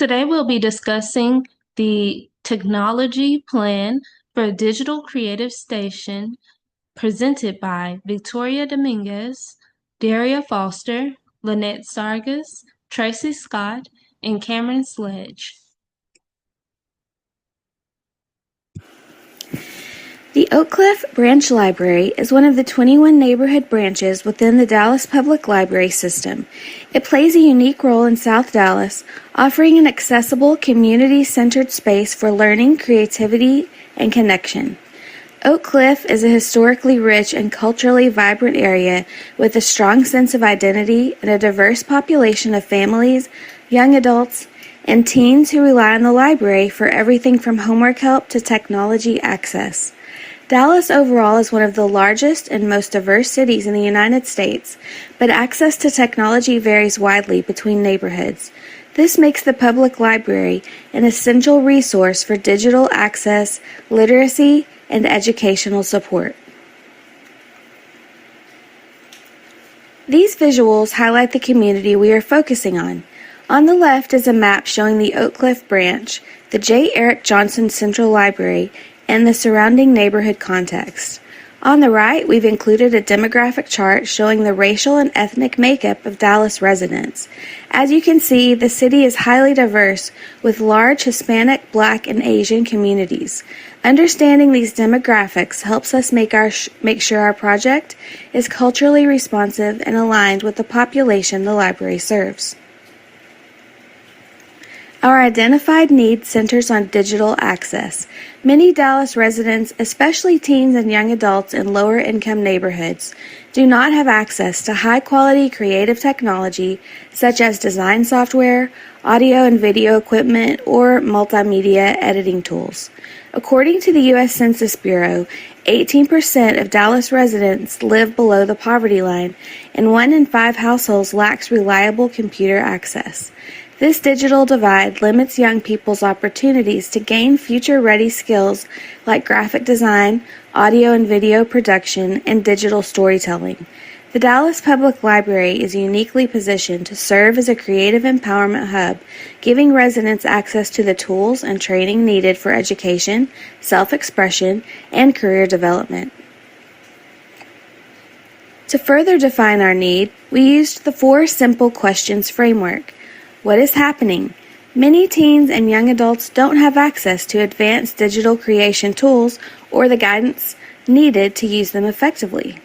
Today we'll be discussing the technology plan for a digital creative station presented by Victoria Dominguez, Daria Foster, Lynette Sargas, Tracy Scott, and Cameron Sledge. The Oak Cliff Branch Library is one of the 21 neighborhood branches within the Dallas Public Library system. It plays a unique role in South Dallas, offering an accessible, community-centered space for learning, creativity, and connection. Oak Cliff is a historically rich and culturally vibrant area with a strong sense of identity and a diverse population of families, young adults, and teens who rely on the library for everything from homework help to technology access. Dallas overall is one of the largest and most diverse cities in the United States, but access to technology varies widely between neighborhoods. This makes the public library an essential resource for digital access, literacy, and educational support. These visuals highlight the community we are focusing on. On the left is a map showing the Oak Cliff Branch, the J. Eric Johnson Central Library, and the surrounding neighborhood context. On the right, we've included a demographic chart showing the racial and ethnic makeup of Dallas residents. As you can see, the city is highly diverse with large Hispanic, Black, and Asian communities. Understanding these demographics helps us make sure our project is culturally responsive and aligned with the population the library serves. Our identified need centers on digital access. Many Dallas residents, especially teens and young adults in lower-income neighborhoods, do not have access to high-quality creative technology such as design software, audio and video equipment, or multimedia editing tools. According to the U.S. Census Bureau, 18% of Dallas residents live below the poverty line, and 1 in 5 households lacks reliable computer access. This digital divide limits young people's opportunities to gain future-ready skills like graphic design, audio and video production, and digital storytelling. The Dallas Public Library is uniquely positioned to serve as a creative empowerment hub, giving residents access to the tools and training needed for education, self-expression, and career development. To further define our need, we used the 4 simple questions framework. What is happening? Many teens and young adults don't have access to advanced digital creation tools or the guidance needed to use them effectively.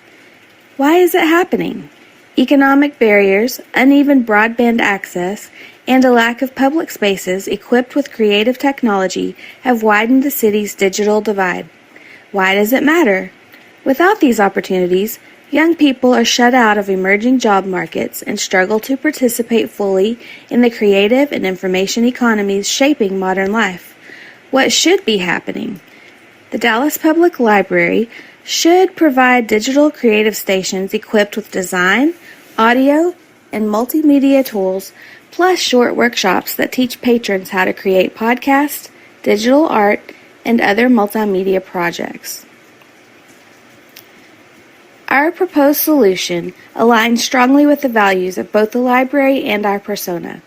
Why is it happening? Economic barriers, uneven broadband access, and a lack of public spaces equipped with creative technology have widened the city's digital divide. Why does it matter? Without these opportunities, young people are shut out of emerging job markets and struggle to participate fully in the creative and information economies shaping modern life. What should be happening? The Dallas Public Library should provide digital creative stations equipped with design, audio, and multimedia tools, plus short workshops that teach patrons how to create podcasts, digital art, and other multimedia projects. Our proposed solution aligns strongly with the values of both the library and our persona.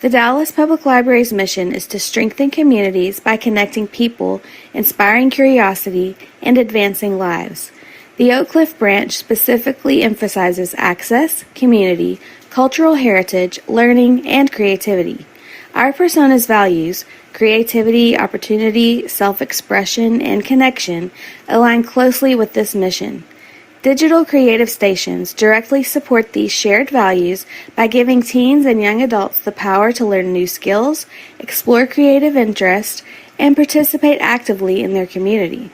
The Dallas Public Library's mission is to strengthen communities by connecting people, inspiring curiosity, and advancing lives. The Oak Cliff Branch specifically emphasizes access, community, cultural heritage, learning, and creativity. Our persona's values, creativity, opportunity, self-expression, and connection, align closely with this mission. Digital creative stations directly support these shared values by giving teens and young adults the power to learn new skills, explore creative interests, and participate actively in their community.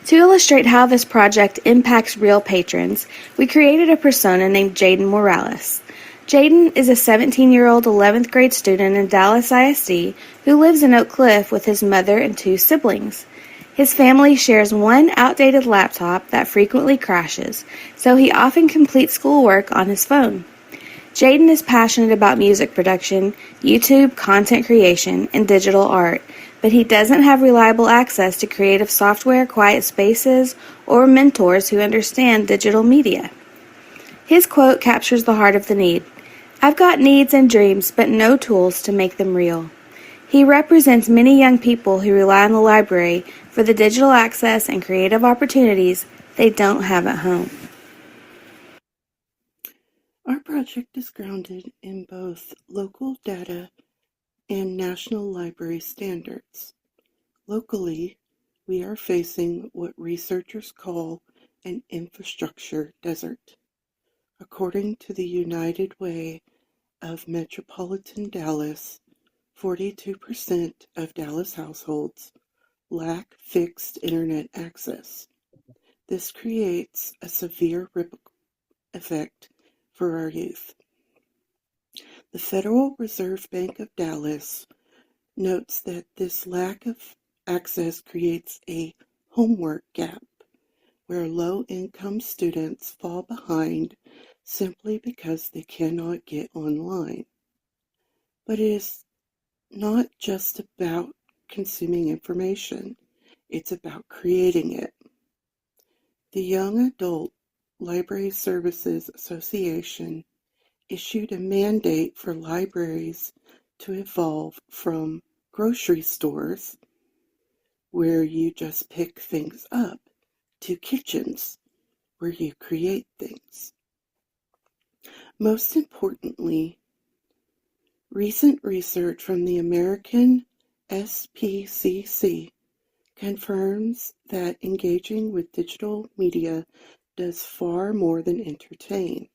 To illustrate how this project impacts real patrons, we created a persona named Jaden Morales. Jaden is a 17-year-old 11th grade student in Dallas ISD who lives in Oak Cliff with his mother and 2 siblings. His family shares one outdated laptop that frequently crashes, so he often completes schoolwork on his phone. Jaden is passionate about music production, YouTube content creation, and digital art, but he doesn't have reliable access to creative software, quiet spaces, or mentors who understand digital media. His quote captures the heart of the need. I've got needs and dreams, but no tools to make them real. He represents many young people who rely on the library for the digital access and creative opportunities they don't have at home. Our project is grounded in both local data and national library standards. Locally, we are facing what researchers call an infrastructure desert. According to the United Way of Metropolitan Dallas, 42% of Dallas households lack fixed internet access. This creates a severe ripple effect for our youth. The Federal Reserve Bank of Dallas notes that this lack of access creates a homework gap where low-income students fall behind simply because they cannot get online. But it is not just about consuming information, it's about creating it. The Young Adult Library Services Association issued a mandate for libraries to evolve from grocery stores, where you just pick things up, to kitchens, where you create things. Most importantly, recent research from the American SPCC confirms that engaging with digital media does far more than entertain.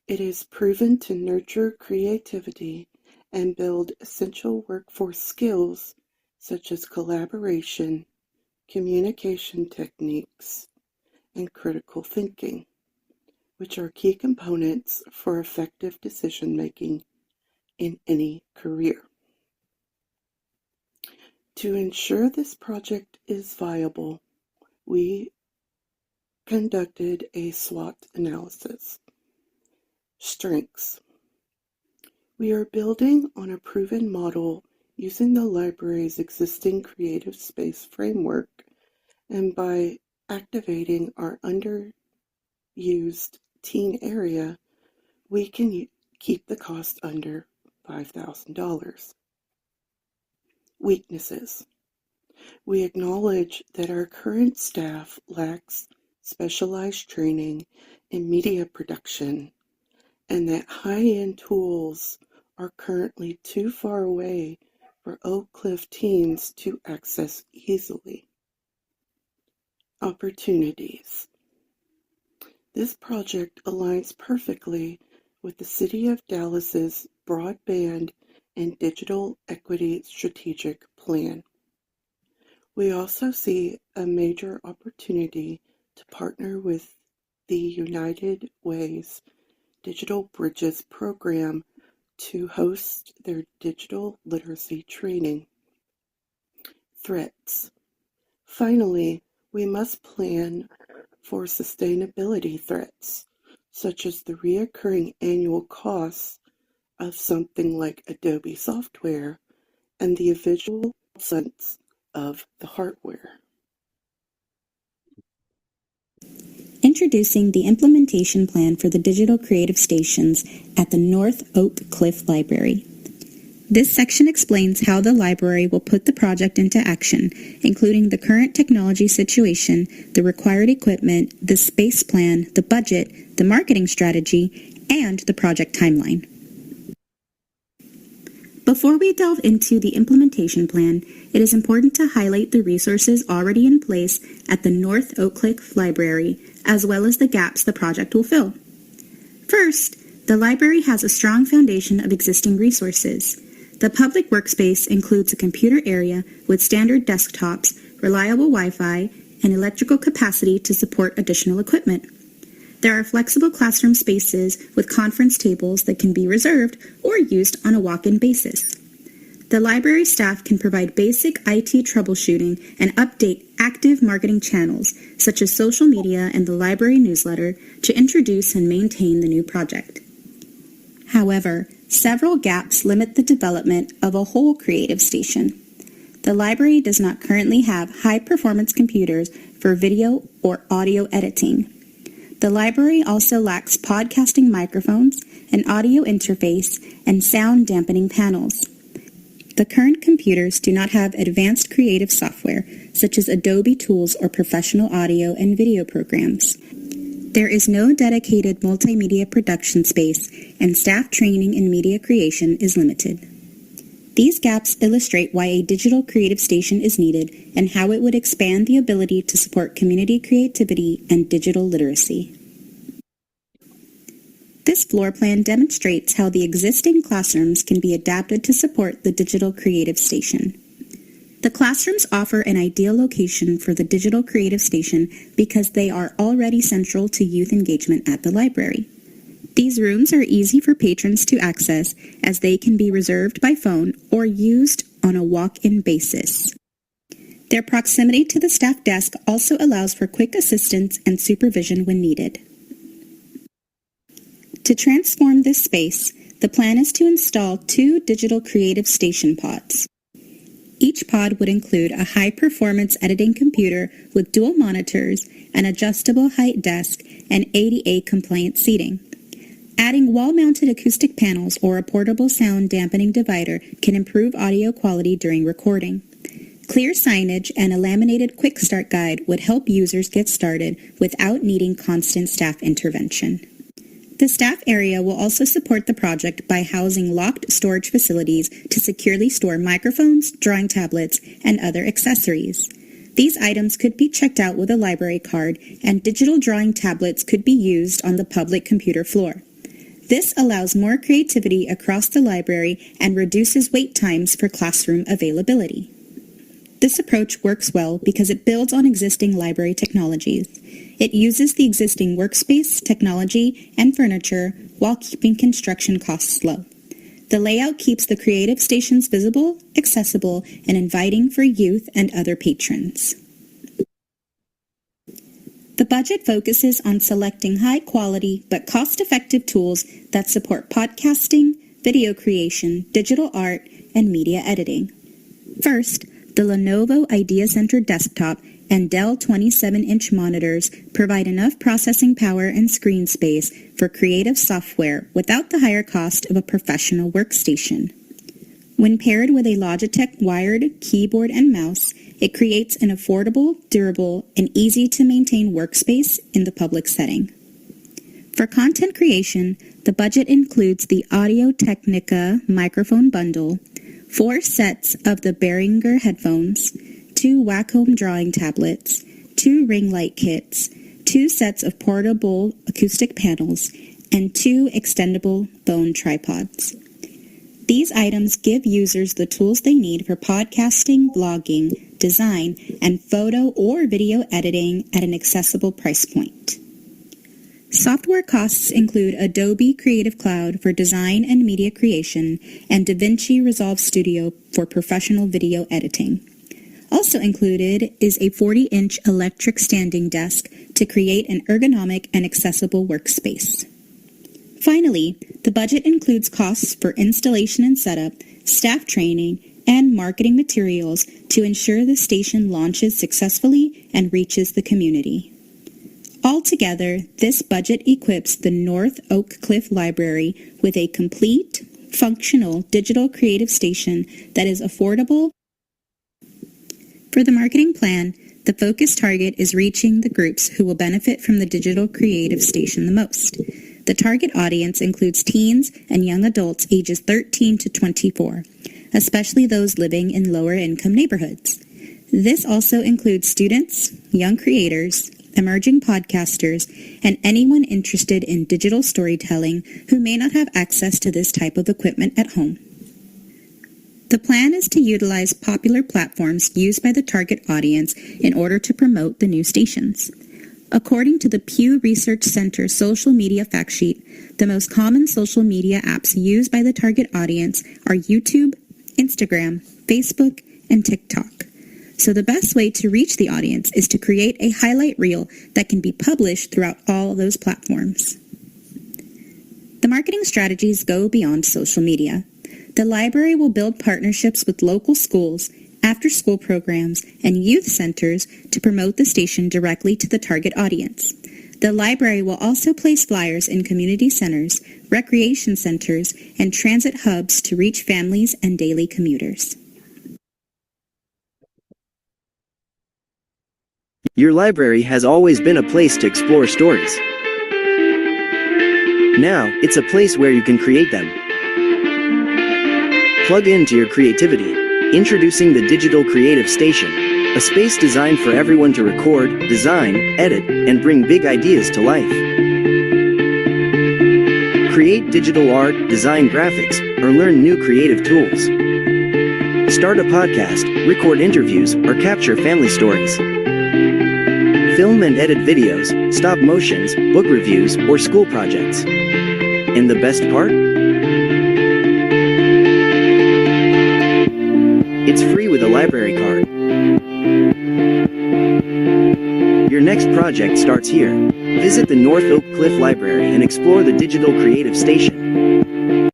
It is proven to nurture creativity and build essential workforce skills such as collaboration, communication techniques, and critical thinking, which are key components for effective decision-making in any career. To ensure this project is viable, we conducted a SWOT analysis. Strengths. We are building on a proven model using the library's existing creative space framework, and by activating our underused teen area, we can keep the cost under $5,000. Weaknesses. We acknowledge that our current staff lacks specialized training in media production, and that high-end tools are currently too far away for Oak Cliff teens to access easily. Opportunities. This project aligns perfectly with the City of Dallas's Broadband and Digital Equity Strategic Plan. We also see a major opportunity to partner with the United Way's Digital Bridges program to host their digital literacy training. Threats. Finally, we must plan for sustainability threats, such as the recurring annual costs of something like Adobe software and the visual sense of the hardware. Introducing the implementation plan for the digital creative stations at the North Oak Cliff Library. This section explains how the library will put the project into action, including the current technology situation, the required equipment, the space plan, the budget, the marketing strategy, and the project timeline. Before we delve into the implementation plan, it is important to highlight the resources already in place at the North Oak Cliff Library, as well as the gaps the project will fill. First, the library has a strong foundation of existing resources. The public workspace includes a computer area with standard desktops, reliable Wi-Fi, and electrical capacity to support additional equipment. There are flexible classroom spaces with conference tables that can be reserved or used on a walk-in basis. The library staff can provide basic IT troubleshooting and update active marketing channels, such as social media and the library newsletter, to introduce and maintain the new project. However, several gaps limit the development of a whole creative station. The library does not currently have high-performance computers for video or audio editing. The library also lacks podcasting microphones, an audio interface, and sound dampening panels. The current computers do not have advanced creative software, such as Adobe tools or professional audio and video programs. There is no dedicated multimedia production space, and staff training in media creation is limited. These gaps illustrate why a digital creative station is needed and how it would expand the ability to support community creativity and digital literacy. This floor plan demonstrates how the existing classrooms can be adapted to support the digital creative station. The classrooms offer an ideal location for the digital creative station because they are already central to youth engagement at the library. These rooms are easy for patrons to access as they can be reserved by phone or used on a walk-in basis. Their proximity to the staff desk also allows for quick assistance and supervision when needed. To transform this space, the plan is to install 2 digital creative station pods. Each pod would include a high-performance editing computer with dual monitors, an adjustable height desk, and ADA-compliant seating. Adding wall-mounted acoustic panels or a portable sound dampening divider can improve audio quality during recording. Clear signage and a laminated quick start guide would help users get started without needing constant staff intervention. The staff area will also support the project by housing locked storage facilities to securely store microphones, drawing tablets, and other accessories. These items could be checked out with a library card, and digital drawing tablets could be used on the public computer floor. This allows more creativity across the library and reduces wait times for classroom availability. This approach works well because it builds on existing library technologies. It uses the existing workspace, technology, and furniture while keeping construction costs low. The layout keeps the creative stations visible, accessible, and inviting for youth and other patrons. The budget focuses on selecting high-quality but cost-effective tools that support podcasting, video creation, digital art, and media editing. First, the Lenovo Idea Center desktop and Dell 27-inch monitors provide enough processing power and screen space for creative software without the higher cost of a professional workstation. When paired with a Logitech wired keyboard and mouse, it creates an affordable, durable, and easy-to-maintain workspace in the public setting. For content creation, the budget includes the Audio-Technica microphone bundle, 4 sets of the Behringer headphones, 2 Wacom drawing tablets, 2 ring light kits, 2 sets of portable acoustic panels, and 2 extendable phone tripods. These items give users the tools they need for podcasting, blogging, design, and photo or video editing at an accessible price point. Software costs include Adobe Creative Cloud for design and media creation and DaVinci Resolve Studio for professional video editing. Also included is a 40-inch electric standing desk to create an ergonomic and accessible workspace. Finally, the budget includes costs for installation and setup, staff training, and marketing materials to ensure the station launches successfully and reaches the community. Altogether, this budget equips the North Oak Cliff Library with a complete, functional digital creative station that is affordable. For the marketing plan, the focus target is reaching the groups who will benefit from the digital creative station the most. The target audience includes teens and young adults ages 13 to 24, especially those living in lower-income neighborhoods. This also includes students, young creators, emerging podcasters, and anyone interested in digital storytelling who may not have access to this type of equipment at home. The plan is to utilize popular platforms used by the target audience in order to promote the new stations. According to the Pew Research Center social media fact sheet, the most common social media apps used by the target audience are YouTube, Instagram, Facebook, and TikTok. So the best way to reach the audience is to create a highlight reel that can be published throughout all those platforms. The marketing strategies go beyond social media. The library will build partnerships with local schools, after-school programs, and youth centers to promote the station directly to the target audience. The library will also place flyers in community centers, recreation centers, and transit hubs to reach families and daily commuters. Your library has always been a place to explore stories. Now, it's a place where you can create them. Plug into your creativity. Introducing the Digital Creative Station, a space designed for everyone to record, design, edit, and bring big ideas to life. Create digital art, design graphics, or learn new creative tools. Start a podcast, record interviews, or capture family stories. Film and edit videos, stop motions, book reviews, or school projects. And the best part? It's free with a library card. Your next project starts here. Visit the North Oak Cliff Library and explore the Digital Creative Station.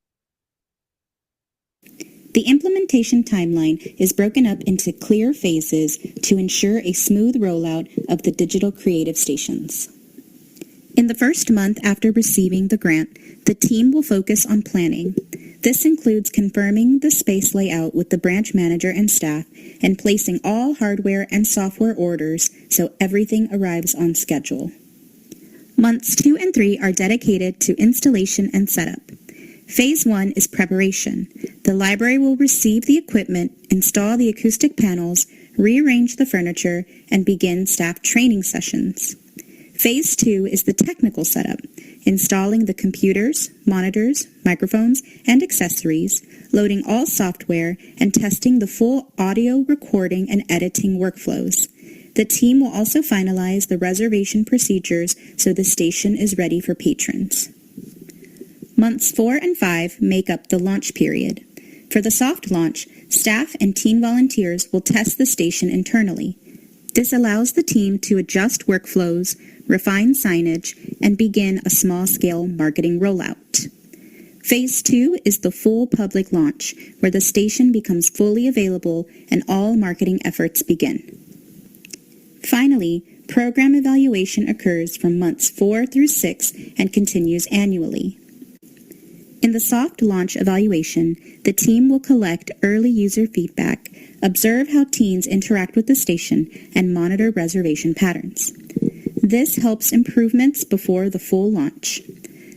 The implementation timeline is broken up into clear phases to ensure a smooth rollout of the digital creative stations. In the first month after receiving the grant, the team will focus on planning. This includes confirming the space layout with the branch manager and staff and placing all hardware and software orders so everything arrives on schedule. Months 2 and 3 are dedicated to installation and setup. Phase 1 is preparation. The library will receive the equipment, install the acoustic panels, rearrange the furniture, and begin staff training sessions. Phase 2 is the technical setup, installing the computers, monitors, microphones, and accessories, loading all software, and testing the full audio recording and editing workflows. The team will also finalize the reservation procedures so the station is ready for patrons. Months 4 and 5 make up the launch period. For the soft launch, staff and teen volunteers will test the station internally. This allows the team to adjust workflows, refine signage, and begin a small-scale marketing rollout. Phase 2 is the full public launch, where the station becomes fully available and all marketing efforts begin. Finally, program evaluation occurs from months 4 through 6 and continues annually. In the soft launch evaluation, the team will collect early user feedback, observe how teens interact with the station, and monitor reservation patterns. This helps improvements before the full launch.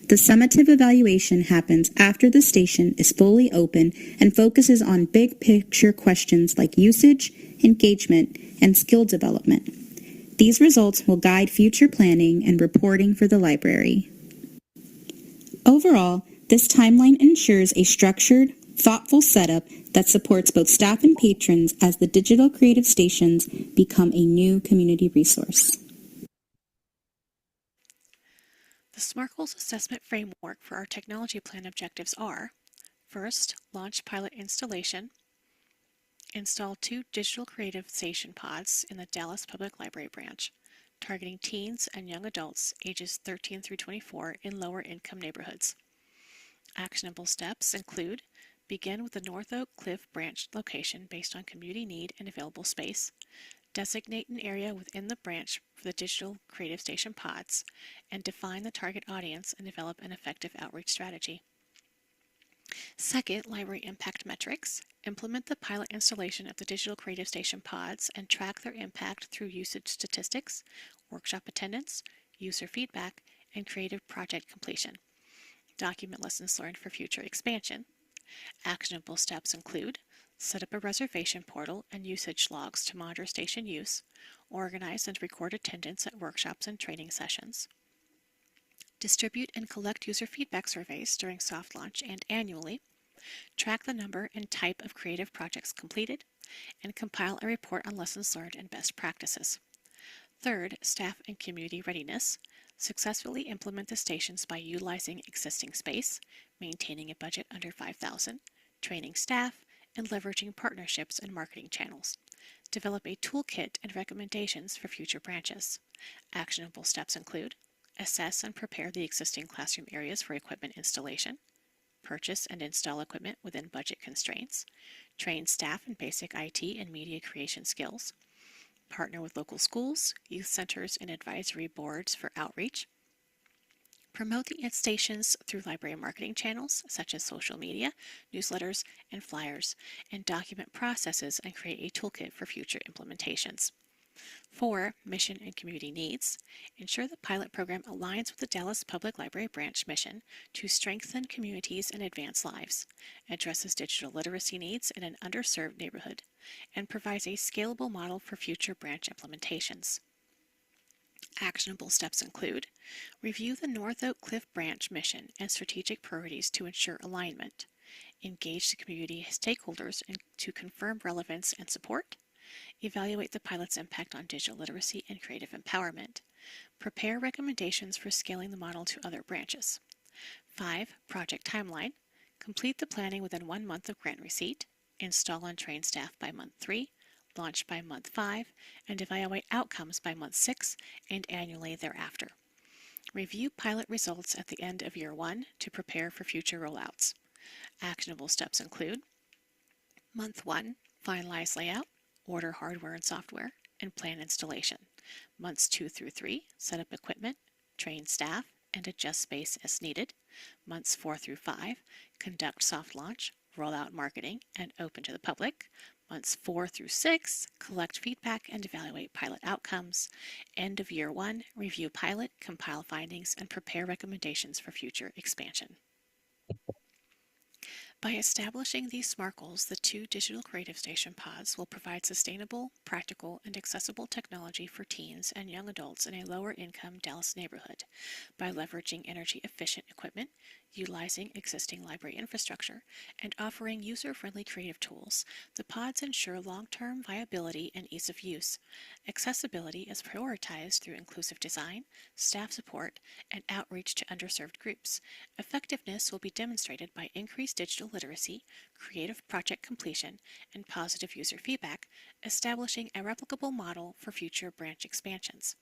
The summative evaluation happens after the station is fully open and focuses on big picture questions like usage, engagement, and skill development. These results will guide future planning and reporting for the library. Overall, this timeline ensures a structured, thoughtful setup that supports both staff and patrons as the digital creative stations become a new community resource. The SMART Goals assessment framework for our technology plan objectives are: first, launch pilot installation, install 2 digital creative station pods in the Dallas Public Library branch, targeting teens and young adults ages 13 through 24 in lower income neighborhoods. Actionable steps include: begin with the North Oak Cliff branch location based on community need and available space, designate an area within the branch for the digital creative station pods, and define the target audience and develop an effective outreach strategy. Second, library impact metrics. Implement the pilot installation of the digital creative station pods and track their impact through usage statistics, workshop attendance, user feedback, and creative project completion. Document lessons learned for future expansion. Actionable steps include: set up a reservation portal and usage logs to monitor station use, organize and record attendance at workshops and training sessions, distribute and collect user feedback surveys during soft launch and annually, track the number and type of creative projects completed, and compile a report on lessons learned and best practices. Third, staff and community readiness. Successfully implement the stations by utilizing existing space, maintaining a budget under $5,000, training staff, and leveraging partnerships and marketing channels. Develop a toolkit and recommendations for future branches. Actionable steps include: assess and prepare the existing classroom areas for equipment installation, purchase and install equipment within budget constraints, train staff in basic IT and media creation skills, partner with local schools, youth centers, and advisory boards for outreach. Promote the stations through library marketing channels such as social media, newsletters, and flyers, and document processes and create a toolkit for future implementations. 4. Mission and community needs. Ensure the pilot program aligns with the Dallas Public Library branch mission to strengthen communities and advance lives, addresses digital literacy needs in an underserved neighborhood, and provides a scalable model for future branch implementations. Actionable steps include: review the North Oak Cliff branch mission and strategic priorities to ensure alignment, engage the community stakeholders to confirm relevance and support, evaluate the pilot's impact on digital literacy and creative empowerment, prepare recommendations for scaling the model to other branches. 5. Project timeline. Complete the planning within 1 month of grant receipt, install and train staff by month 3, launch by month 5, and evaluate outcomes by month 6 and annually thereafter. Review pilot results at the end of year 1 to prepare for future rollouts. Actionable steps include: month 1, finalize layout, order hardware and software, and plan installation. Months 2 through 3, set up equipment, train staff, and adjust space as needed. Months 4 through 5, conduct soft launch, roll out marketing, and open to the public. Months 4 through 6, collect feedback and evaluate pilot outcomes. End of year 1, review pilot, compile findings, and prepare recommendations for future expansion. By establishing these SMART goals, the 2 digital creative station pods will provide sustainable, practical, and accessible technology for teens and young adults in a lower-income Dallas neighborhood. By leveraging energy-efficient equipment, utilizing existing library infrastructure, and offering user-friendly creative tools, the pods ensure long-term viability and ease of use. Accessibility is prioritized through inclusive design, staff support, and outreach to underserved groups. Effectiveness will be demonstrated by increased digital literacy, creative project completion, and positive user feedback, establishing a replicable model for future branch expansions.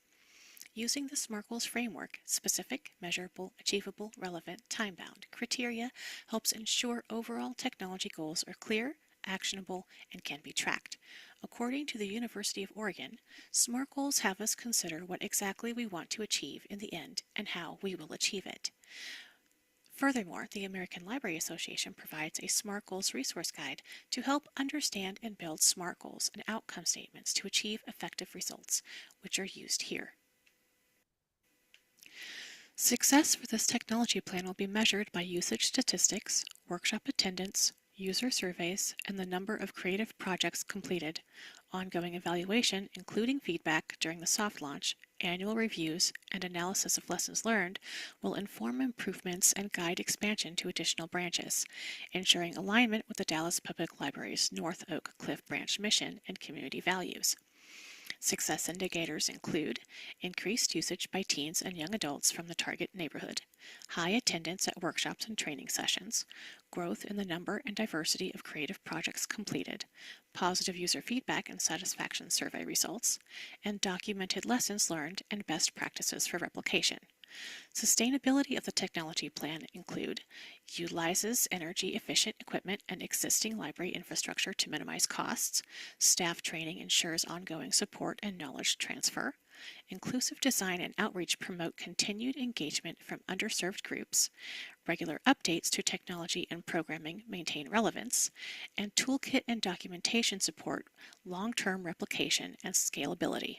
Using the SMART Goals framework, specific, measurable, achievable, relevant, time-bound criteria helps ensure overall technology goals are clear, actionable, and can be tracked. According to the University of Oregon, SMART Goals have us consider what exactly we want to achieve in the end and how we will achieve it. Furthermore, the American Library Association provides a SMART Goals resource guide to help understand and build SMART goals and outcome statements to achieve effective results, which are used here. Success for this technology plan will be measured by usage statistics, workshop attendance, user surveys, and the number of creative projects completed. Ongoing evaluation, including feedback during the soft launch, annual reviews, and analysis of lessons learned, will inform improvements and guide expansion to additional branches, ensuring alignment with the Dallas Public Library's North Oak Cliff branch mission and community values. Success indicators include increased usage by teens and young adults from the target neighborhood, high attendance at workshops and training sessions, growth in the number and diversity of creative projects completed, positive user feedback and satisfaction survey results, and documented lessons learned and best practices for replication. Sustainability of the technology plan include utilizes energy-efficient equipment and existing library infrastructure to minimize costs, staff training ensures ongoing support and knowledge transfer, inclusive design and outreach promote continued engagement from underserved groups, regular updates to technology and programming maintain relevance, and toolkit and documentation support long-term replication and scalability.